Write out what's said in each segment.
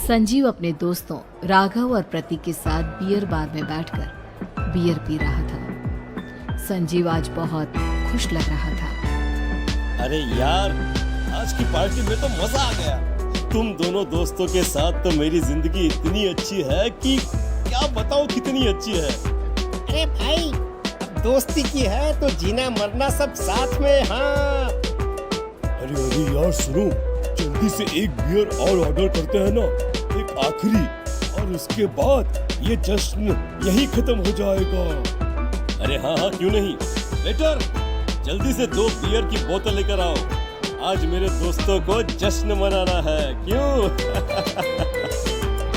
संजीव अपने दोस्तों राघव और प्रतीक के साथ बियर बार में बैठकर बियर पी रहा था। संजीव आज बहुत खुश लग रहा था। अरे यार, आज की पार्टी में तो मजा आ गया। तुम दोनों दोस्तों के साथ तो मेरी जिंदगी इतनी अच्छी है कि क्या बताऊं कितनी अच्छी है। अरे भाई, अब दोस्ती की है तो जीना मरना सब साथ में। हाँ अरे यार सुनो, जल्दी से एक बियर और ऑर्डर करते हैं ना, एक आखिरी, और उसके बाद ये जश्न यही खत्म हो जाएगा। अरे हाँ हाँ, क्यों नहीं। वेटर, जल्दी से 2 बियर की बोतल लेकर आओ। आज मेरे दोस्तों को जश्न मनाना है, क्यों?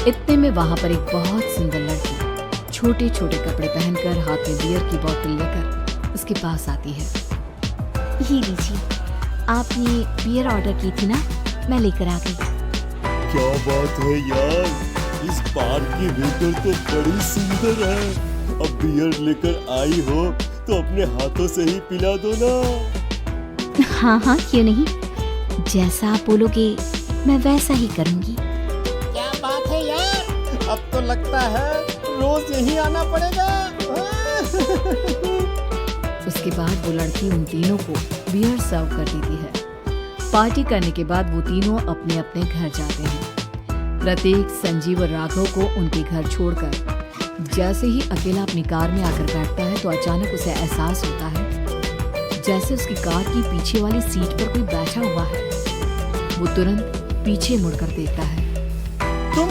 इतने में वहाँ पर एक बहुत सुंदर लड़की छोटे छोटे कपड़े पहनकर हाथ में बियर की बोतल लेकर उसके पास आती है। ये लीजिए, आपने बियर ऑर्डर की थी ना, मैं लेकर आ गई। क्या बात है यार, इस बार की वेटर तो बड़ी सुंदर है। अब बियर लेकर आई हो तो अपने हाथों से ही पिला दो ना। हाँ हाँ, क्यों नहीं, जैसा आप बोलोगे मैं वैसा ही करूँगी। क्या बात है यार, अब तो लगता है रोज यही आना पड़ेगा। उसके बाद वो लड़की उन तीनों को बियर सर्व कर देती है। पार्टी करने के बाद वो तीनों अपने अपने घर जाते हैं। प्रतीक, संजीव और राघव को उनके घर छोड़कर जैसे ही अकेला अपनी कार में आकर बैठता है तो अचानक उसे एहसास होता है जैसे उसकी कार की पीछे वाली सीट पर कोई बैठा हुआ है। वो तुरंत पीछे मुड़कर देखता है। तुम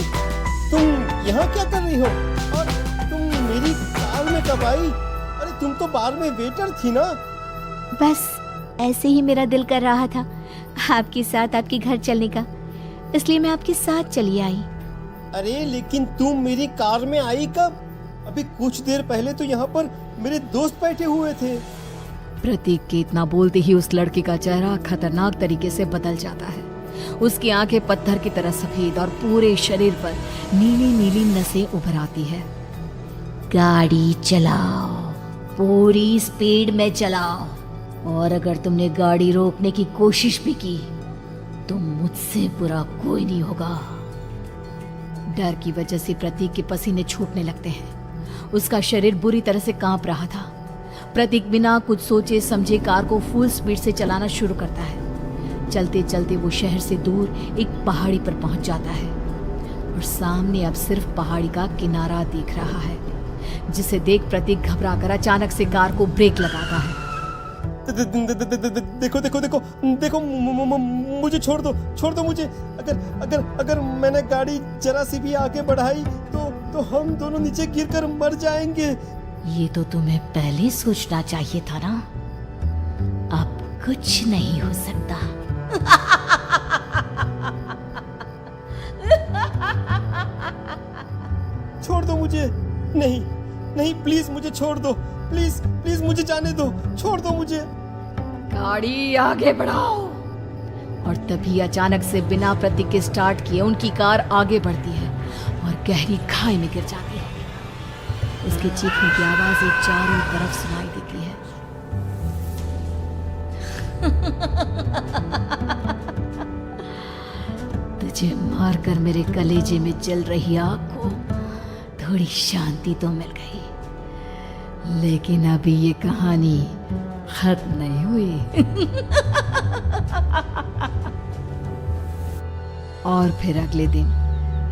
यहाँ क्या कर रही हो? और तुम मेरी कार में कब आई? अरे तुम तो बार में वेटर थी ना। बस ऐसे ही मेरा दिल कर रहा था आपके साथ आपके घर चलने का, इसलिए मैं आपके साथ चली आई। अरे लेकिन तुम मेरी कार में आई कब? अभी कुछ देर पहले तो यहाँ पर मेरे दोस्त बैठे हुए थे। प्रतीक के इतना बोलते ही उस लड़के का चेहरा खतरनाक तरीके से बदल जाता है। उसकी आंखें पत्थर की तरह सफेद और पूरे शरीर पर नीली नीली नसें उभर आती है। गाड़ी चलाओ, पूरी स्पीड में चलाओ, और अगर तुमने गाड़ी रोकने की कोशिश भी की तो मुझसे बुरा कोई नहीं होगा। डर की वजह से प्रतीक के पसीने छूटने लगते हैं। उसका शरीर बुरी तरह से कांप रहा था। प्रतीक बिना कुछ सोचे समझे कार को फुल स्पीड से चलाना शुरू करता है। चलते चलते वो शहर से दूर एक पहाड़ी पर पहुंच जाता है और सामने अब सिर्फ पहाड़ी का किनारा दिख रहा है, जिसे देख प्रतीक घबराकर अचानक से कार को ब्रेक लगाता है। देखो देखो देखो देखो, मुझे छोड़ दो मुझे। अगर मैंने गाड़ी जरा सी भी आगे बढ़ाई तो हम दोनों नीचे गिरकर मर जाएंगे। ये तो तुम्हें पहले सोचना चाहिए था ना। अब कुछ नहीं हो सकता। छोड़ दो मुझे। नहीं प्लीज मुझे छोड़ दो। प्लीज मुझे जाने दो। छोड़ दो मुझे। गाड़ी आगे बढ़ाओ। और तभी अचानक से बिना प्रतीक के स्टार्ट किए उनकी कार आगे बढ़ती है और गहरी खाई में गिर जाती है। उसके चीखने की आवाज एक चारों तरफ सुनाई देती है। तुझे मारकर मेरे कलेजे में जल रही आग को थोड़ी शांति तो मिल गई, लेकिन अभी ये कहानी खत्म नहीं हुई। और फिर अगले दिन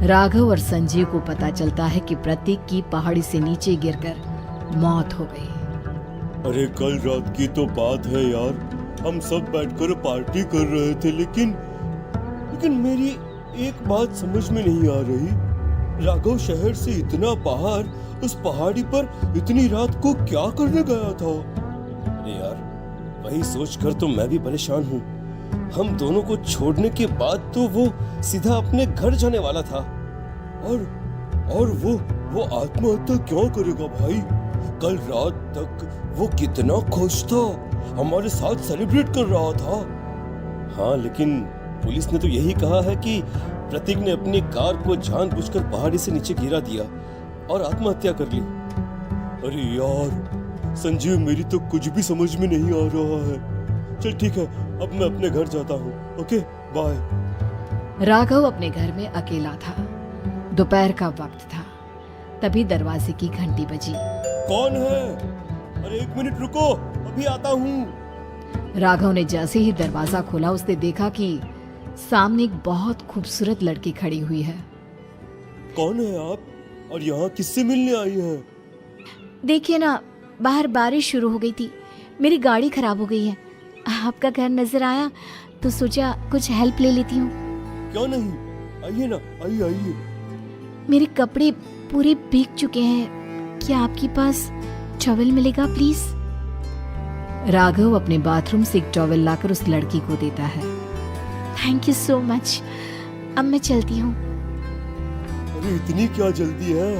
राघव और संजीव को पता चलता है कि प्रतीक की पहाड़ी से नीचे गिरकर मौत हो गई। अरे कल रात की तो बात है यार, हम सब बैठकर पार्टी कर रहे थे, लेकिन मेरी एक बात समझ में नहीं आ रही। राघव शहर से इतना बाहर उस पहाड़ी पर इतनी रात को क्या करने गया था? अरे यार, वही सोचकर तो मैं भी परेशान हूँ। हम दोनों को छोड़ने के बाद तो वो सीधा अपने घर जाने वाला था, और वो आत्महत्या क्यों करेगा भाई? कल रात तक वो कितना खुश था, हमारे साथ सेलिब्रेट कर रहा था। हाँ, लेकिन पुलिस ने तो यही कहा है कि प्रतीक ने अपनी कार को जानबूझकर पहाड़ी से नीचे गिरा दिया और आत्महत्या कर ली। अरे यार संजीव, मेरी तो कुछ भी समझ में नहीं आ रहा है। चल ठीक है, अब मैं अपने घर जाता हूँ। Okay bye. राघव अपने घर में अकेला था। दोपहर का वक्त था। तभी दरवाजे की घंटी बजी। कौन है? अरे 1 मिनट रुको, अभी आता हूँ। राघव ने जैसे ही दरवाजा खोला उसने देखा कि सामने एक बहुत खूबसूरत लड़की खड़ी हुई है। कौन है आप और यहाँ किससे मिलने आई हैं? देखिए ना, बाहर बारिश शुरू हो गई थी, मेरी गाड़ी खराब हो गई है। आपका घर नजर आया तो सोचा कुछ हेल्प ले लेती हूँ। क्यों नहीं, आइए ना, आइए आइए। मेरे कपड़े पूरे भीग चुके हैं, क्या आपके पास टॉवल मिलेगा प्लीज? राघव अपने बाथरूम से एक टॉवल लाकर उस लड़की को देता है। थैंक यू सो मच, अब मैं चलती हूँ। अरे इतनी क्या जल्दी है?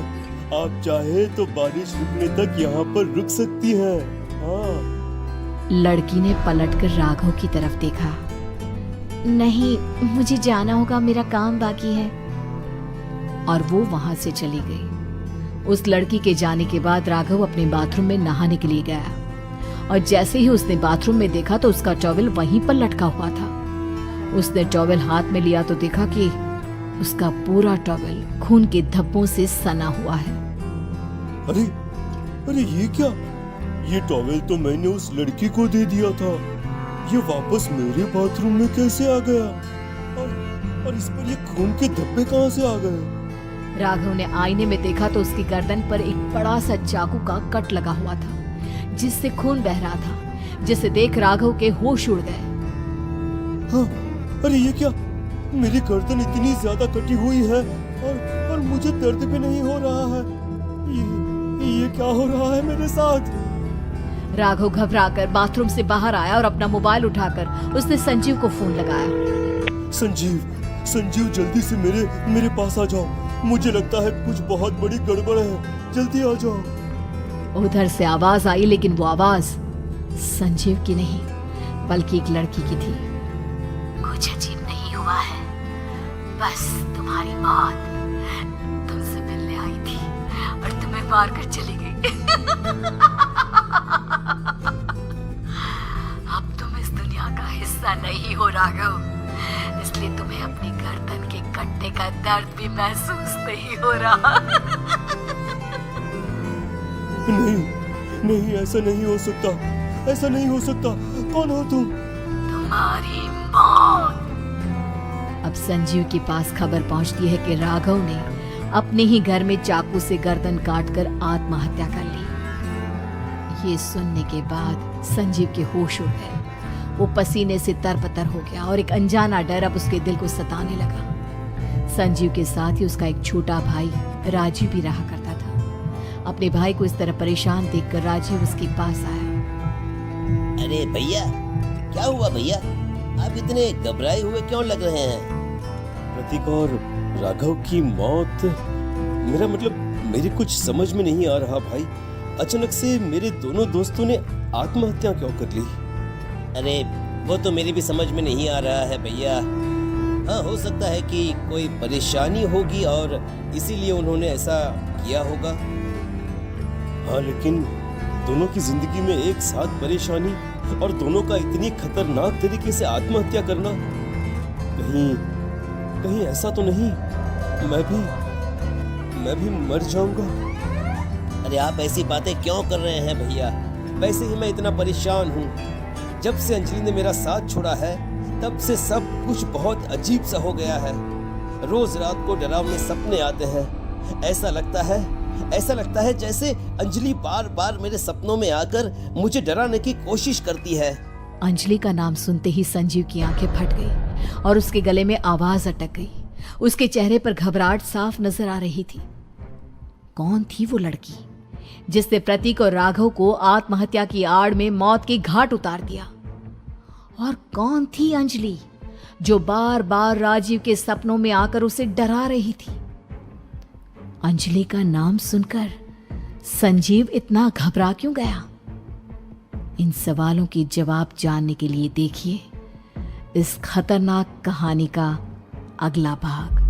आप चाहे तो बारिश रुकने तक यहाँ पर रुक सकती हैं। हाँ। लड़की ने पलटकर राघव की तरफ देखा। नहीं, मुझे जाना होगा, मेरा काम बाकी है। और वो वहां से चली गई। उस लड़की के जाने के बाद राघव अपने बाथरूम में नहाने के लिए गया और जैसे ही उसने बाथरूम में देखा तो उसका टॉवल वहीं पर लटका हुआ था। उसने टॉवल हाथ में लिया तो देखा कि उसका पूरा टॉवल खून के धब्बों से सना हुआ है। अरे अरे ये क्या? ये टॉवेल तो मैंने उस लड़की को दे दिया था। ये वापस मेरे बाथरूम में कैसे आ गया? और इस पर ये खून के धब्बे कहाँ से आ गए? राघव ने आईने में देखा तो उसकी गर्दन पर एक बड़ा सा चाकू का कट लगा हुआ था जिससे खून बह रहा था, जिसे देख राघव के होश उड़ गए। हाँ, अरे ये क्या? मेरी गर्दन इतनी ज्यादा कटी हुई है और मुझे दर्द भी नहीं हो रहा है। ये क्या हो रहा है मेरे साथ? राघव घबराकर बाथरूम से बाहर आया और अपना मोबाइल उठाकर उसने संजीव को फोन लगाया। संजीव जल्दी से मेरे पास आ जाओ। मुझे लगता है कुछ बहुत बड़ी गड़बड़ है, जल्दी आ जाओ। उधर से आवाज आई, लेकिन वो आवाज संजीव की नहीं बल्कि एक लड़की की थी। कुछ अजीब नहीं हुआ है, बस तुम्हारी मौत तुमसे मिलने आई थी और तुम्हें मार कर चली गई। अब तुम इस दुनिया का हिस्सा नहीं हो राघव, इसलिए तुम्हें अपनी गर्दन के कटने का दर्द भी महसूस नहीं हो रहा। नहीं, ऐसा नहीं हो सकता, ऐसा नहीं हो सकता। कौन हो तुम? तुम्हारी मौत। अब संजीव के पास खबर पहुंचती है कि राघव ने अपने ही घर में चाकू से गर्दन काटकर आत्महत्या कर ली। ये सुनने के बाद संजीव के होश उड़ गए। वो पसीने से तरबतर हो गया और एक अनजाना डर अब उसके दिल को सताने लगा। संजीव के साथ ही उसका एक छोटा भाई राजीव भी रहा करता था। अपने भाई को इस तरह परेशान देखकर राजीव उसके पास आया। अरे भैया, क्या हुआ भैया? आप इतने घबराए हुए क्यों लग रहे हैं? प्रतीक और राघव की मौत, मेरा मतलब मेरी कुछ समझ में नहीं आ रहा भाई। अचानक से मेरे दोनों दोस्तों ने आत्महत्या क्यों कर ली? अरे वो तो मेरी भी समझ में नहीं आ रहा है भैया। हाँ, हो सकता है कि कोई परेशानी होगी और इसीलिए उन्होंने ऐसा किया होगा। हाँ, लेकिन दोनों की जिंदगी में एक साथ परेशानी और दोनों का इतनी खतरनाक तरीके से आत्महत्या करना, कहीं ऐसा तो नहीं मैं भी मर जाऊंगा? अरे आप ऐसी बातें क्यों कर रहे हैं भैया? वैसे ही मैं इतना परेशान हूँ। जब से अंजलि ने मेरा साथ छोड़ा है तब से सब कुछ बहुत अजीब सा हो गया है। रोज रात को डरावने सपने आते हैं। ऐसा लगता है जैसे अंजलि बार बार मेरे सपनों में आकर मुझे डराने की कोशिश करती है। अंजलि का नाम सुनते ही संजीव की आंखें फट गई और उसके गले में आवाज अटक गई। उसके चेहरे पर घबराहट साफ नजर आ रही थी। कौन थी वो लड़की जिसने प्रतीक और राघव को आत्महत्या की आड़ में मौत के घाट उतार दिया? और कौन थी अंजलि जो बार बार राजीव के सपनों में आकर उसे डरा रही थी? अंजलि का नाम सुनकर संजीव इतना घबरा क्यों गया? इन सवालों के जवाब जानने के लिए देखिए इस खतरनाक कहानी का अगला भाग।